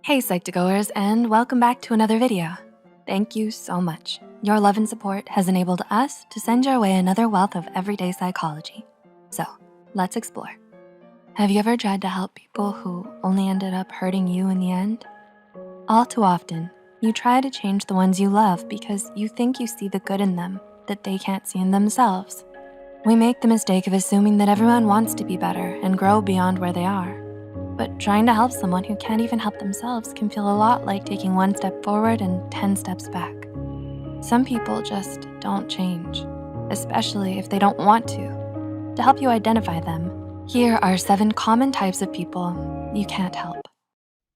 Hey Psych2Goers, and welcome back to another video. Thank you so much. Your love and support has enabled us to send your way another wealth of everyday psychology. So let's explore. Have you ever tried to help people who only ended up hurting you in the end? All too often, you try to change the ones you love because you think you see the good in them that they can't see in themselves. We make the mistake of assuming that everyone wants to be better and grow beyond where they are. But trying to help someone who can't even help themselves can feel a lot like taking one step forward and 10 steps back. Some people just don't change, especially if they don't want to. To help you identify them, here are 7 common types of people you can't help.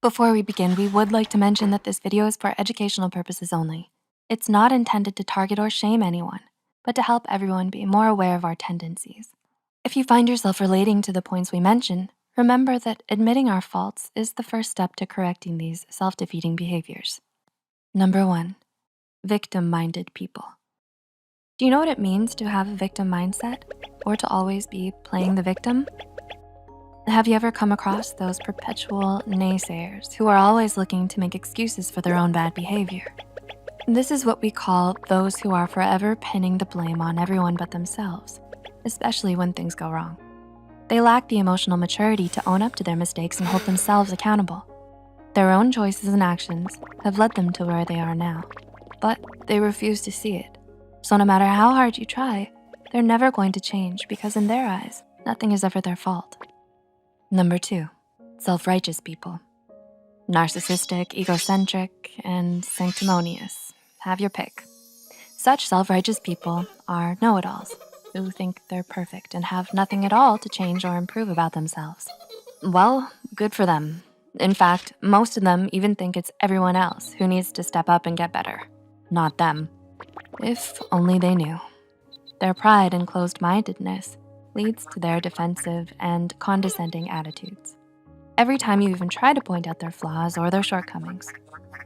Before we begin, we would like to mention that this video is for educational purposes only. It's not intended to target or shame anyone, but to help everyone be more aware of our tendencies. If you find yourself relating to the points we mention, remember that admitting our faults is the first step to correcting these self-defeating behaviors. Number 1, victim-minded people. Do you know what it means to have a victim mindset or to always be playing the victim? Have you ever come across those perpetual naysayers who are always looking to make excuses for their own bad behavior? This is what we call those who are forever pinning the blame on everyone but themselves, especially when things go wrong. They lack the emotional maturity to own up to their mistakes and hold themselves accountable. Their own choices and actions have led them to where they are now, but they refuse to see it. So no matter how hard you try, they're never going to change because in their eyes, nothing is ever their fault. Number 2, self-righteous people. Narcissistic, egocentric, and sanctimonious. Have your pick. Such self-righteous people are know-it-alls who think they're perfect and have nothing at all to change or improve about themselves. Well, good for them. In fact, most of them even think it's everyone else who needs to step up and get better, not them. If only they knew. Their pride and closed-mindedness leads to their defensive and condescending attitudes. Every time you even try to point out their flaws or their shortcomings,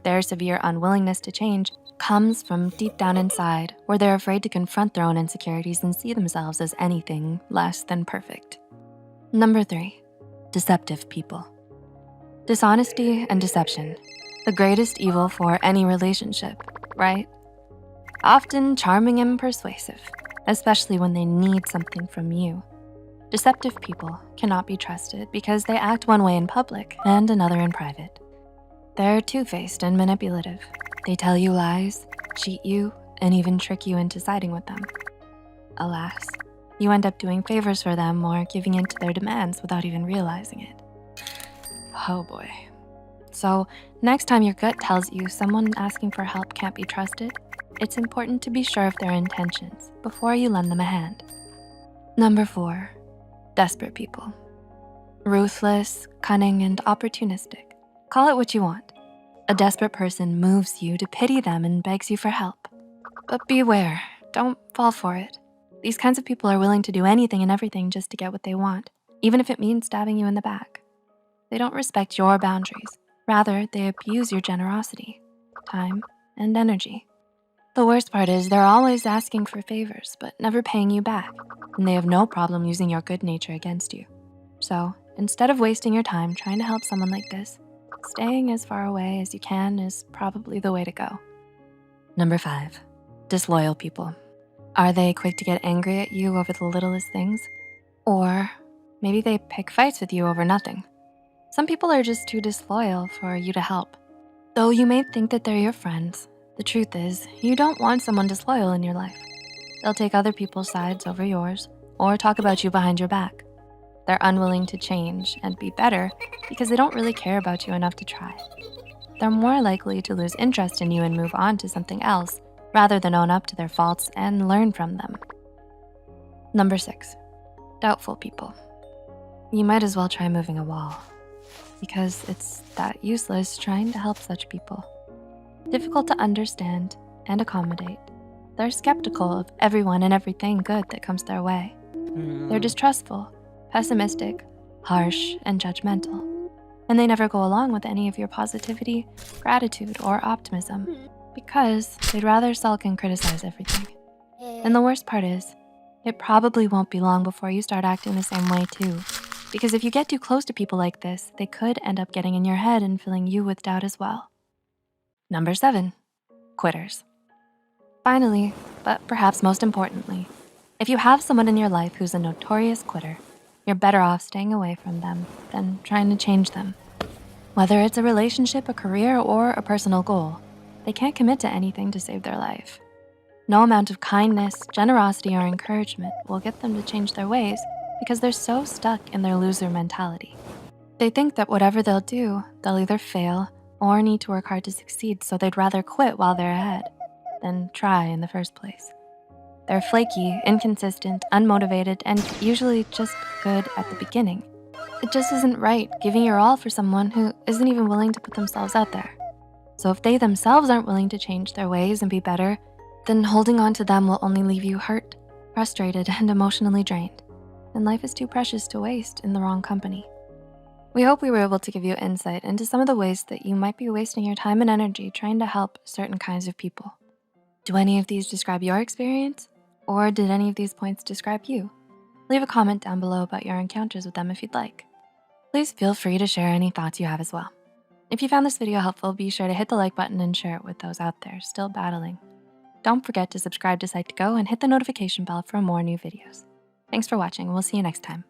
their severe unwillingness to change comes from deep down inside, where they're afraid to confront their own insecurities and see themselves as anything less than perfect. Number 3, deceptive people. Dishonesty and deception, the greatest evil for any relationship, right? Often charming and persuasive, especially when they need something from you. Deceptive people cannot be trusted because they act one way in public and another in private. They're two-faced and manipulative. They tell you lies, cheat you, and even trick you into siding with them. Alas, you end up doing favors for them or giving in to their demands without even realizing it. Oh boy. So next time your gut tells you someone asking for help can't be trusted, it's important to be sure of their intentions before you lend them a hand. Number 4, desperate people. Ruthless, cunning, and opportunistic. Call it what you want. A desperate person moves you to pity them and begs you for help. But beware, don't fall for it. These kinds of people are willing to do anything and everything just to get what they want, even if it means stabbing you in the back. They don't respect your boundaries. Rather, they abuse your generosity, time, and energy. The worst part is they're always asking for favors, but never paying you back, and they have no problem using your good nature against you. So instead of wasting your time trying to help someone like this, staying as far away as you can is probably the way to go. Number 5, disloyal people. Are they quick to get angry at you over the littlest things? Or maybe they pick fights with you over nothing. Some people are just too disloyal for you to help. Though you may think that they're your friends, the truth is you don't want someone disloyal in your life. They'll take other people's sides over yours or talk about you behind your back. They're unwilling to change and be better because they don't really care about you enough to try. They're more likely to lose interest in you and move on to something else rather than own up to their faults and learn from them. Number 6, doubtful people. You might as well try moving a wall because it's that useless trying to help such people. Difficult to understand and accommodate, they're skeptical of everyone and everything good that comes their way. They're distrustful, pessimistic, harsh, and judgmental. And they never go along with any of your positivity, gratitude, or optimism because they'd rather sulk and criticize everything. And the worst part is, it probably won't be long before you start acting the same way too. Because if you get too close to people like this, they could end up getting in your head and filling you with doubt as well. Number 7, quitters. Finally, but perhaps most importantly, if you have someone in your life who's a notorious quitter, you're better off staying away from them than trying to change them. Whether it's a relationship, a career, or a personal goal, they can't commit to anything to save their life. No amount of kindness, generosity, or encouragement will get them to change their ways because they're so stuck in their loser mentality. They think that whatever they'll do, they'll either fail or need to work hard to succeed, so they'd rather quit while they're ahead than try in the first place. They're flaky, inconsistent, unmotivated, and usually just good at the beginning. It just isn't right giving your all for someone who isn't even willing to put themselves out there. So if they themselves aren't willing to change their ways and be better, then holding on to them will only leave you hurt, frustrated, and emotionally drained. And life is too precious to waste in the wrong company. We hope we were able to give you insight into some of the ways that you might be wasting your time and energy trying to help certain kinds of people. Do any of these describe your experience? Or did any of these points describe you? Leave a comment down below about your encounters with them if you'd like. Please feel free to share any thoughts you have as well. If you found this video helpful, be sure to hit the like button and share it with those out there still battling. Don't forget to subscribe to Psych2Go and hit the notification bell for more new videos. Thanks for watching. We'll see you next time.